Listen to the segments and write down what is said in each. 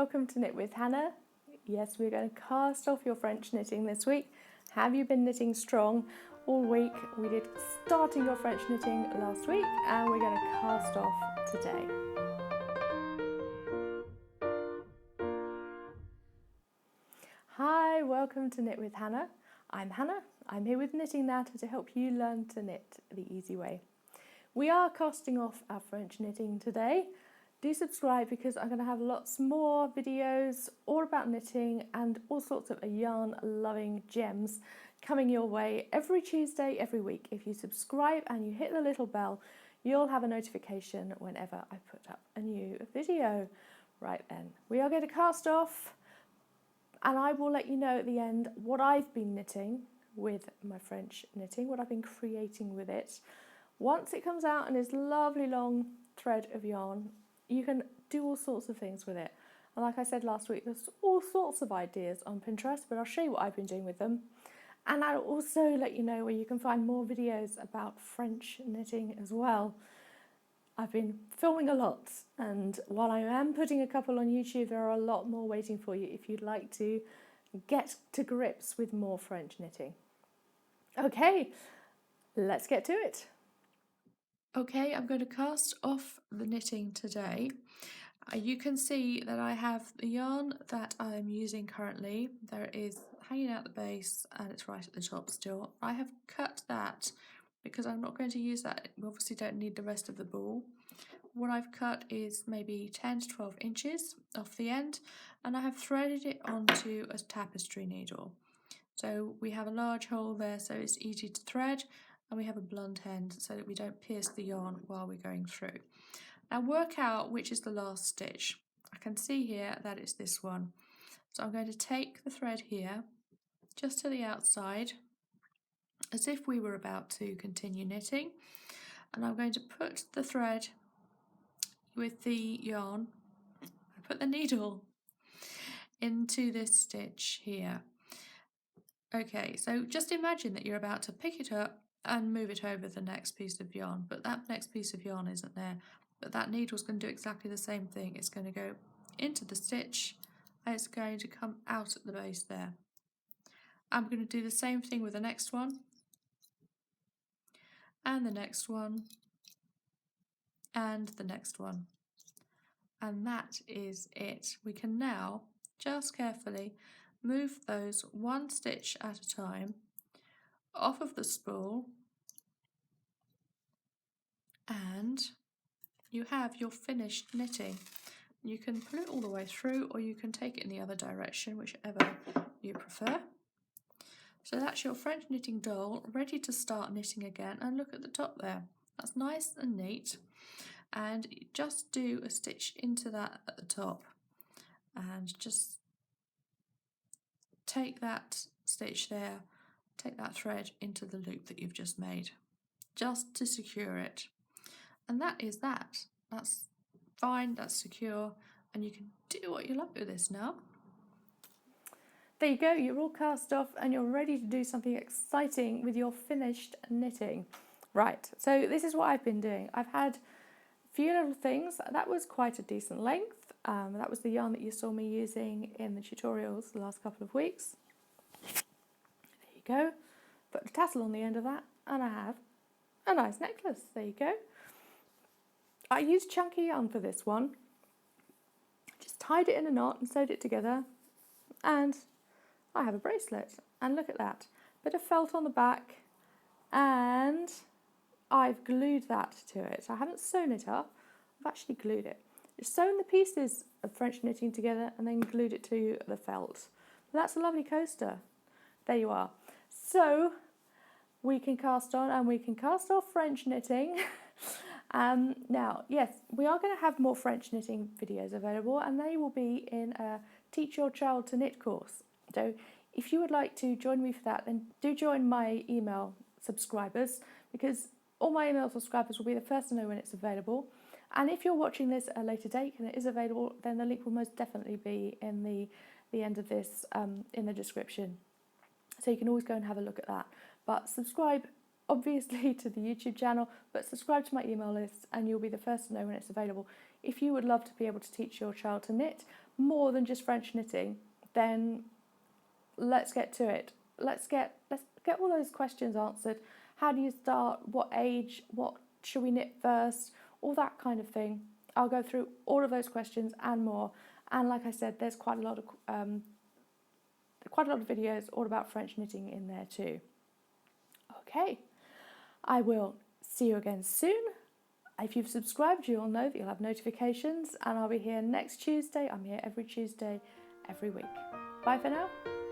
welcome to Knit with Hannah. Yes, we're going to cast off your French knitting this week. Have you been knitting strong all week? We did starting your French knitting last week and we're going to cast off today. Hi, welcome to Knit with Hannah. I'm Hannah. I'm here with Knitting Natter to help you learn to knit the easy way. We are casting off our French knitting today. Do subscribe because I'm going to have lots more videos all about knitting and all sorts of yarn loving gems coming your way every Tuesday, every week. If you subscribe and you hit the little bell, you'll have a notification whenever I put up a new video. Right then, we are going to cast off and I will let you know at the end what I've been knitting with my French knitting, what I've been creating with it. Once it comes out and is lovely long thread of yarn, you can do all sorts of things with it. And like I said last week, there's all sorts of ideas on Pinterest, but I'll show you what I've been doing with them. And I'll also let you know where you can find more videos about French knitting as well. I've been filming a lot, and while I am putting a couple on YouTube, there are a lot more waiting for you if you'd like to get to grips with more French knitting. Okay, let's get to it. Okay, I'm going to cast off the knitting today. You can see that I have the yarn that I'm using currently. There it is hanging out the base and it's right at the top still. I have cut that because I'm not going to use that. We obviously don't need the rest of the ball. What I've cut is maybe 10 to 12 inches off the end, and I have threaded it onto a tapestry needle. So we have a large hole there so it's easy to thread, and we have a blunt end so that we don't pierce the yarn while we're going through. Now work out which is the last stitch. I can see here that it's this one. So I'm going to take the thread here just to the outside as if we were about to continue knitting, and I'm going to put the thread with the yarn, I put the needle into this stitch here. Okay, so just imagine that you're about to pick it up and move it over the next piece of yarn, but that next piece of yarn isn't there. But that needle's going to do exactly the same thing. It's going to go into the stitch and it's going to come out at the base there. I'm going to do the same thing with the next one and the next one and the next one. And that is it. We can now just carefully move those one stitch at a time off of the spool, and you have your finished knitting. You can pull it all the way through or you can take it in the other direction, whichever you prefer. So that's your French knitting doll ready to start knitting again, and look at the top there. That's nice and neat, and just do a stitch into that at the top and just take that stitch there, take that thread into the loop that you've just made, just to secure it. And that is that. That's fine, that's secure, and you can do what you like with this now. There you go, you're all cast off and you're ready to do something exciting with your finished knitting. Right, so this is what I've been doing. I've had a few little things. That was quite a decent length. That was the yarn that you saw me using in the tutorials the last couple of weeks. There you go. Put a tassel on the end of that and I have a nice necklace. There you go. I used chunky yarn for this one. Just tied it in a knot and sewed it together, and I have a bracelet. And look at that. Bit of felt on the back, and I've glued that to it. I haven't sewn it up, I've actually glued it. Just sewn the pieces of French knitting together and then glued it to the felt. But that's a lovely coaster. There you are. So we can cast on and we can cast off French knitting. Now, yes, we are going to have more French knitting videos available, and they will be in a Teach Your Child to Knit course. So if you would like to join me for that, then do join my email subscribers, because all my email subscribers will be the first to know when it's available. And if you're watching this at a later date and it is available, then the link will most definitely be in the end of this in the description. So you can always go and have a look at that. But subscribe obviously to the YouTube channel, but subscribe to my email list and you'll be the first to know when it's available. if you would love to be able to teach your child to knit more than just French knitting, then let's get to it. Let's get all those questions answered. How do you start? What age? What should we knit first? All that kind of thing. I'll go through all of those questions and more. And like I said, there's quite a lot of videos all about French knitting in there too. Okay, I will see you again soon. If you've subscribed, you'll know that you'll have notifications, and I'll be here next Tuesday. I'm here every Tuesday, every week. Bye for now.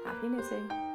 Happy knitting.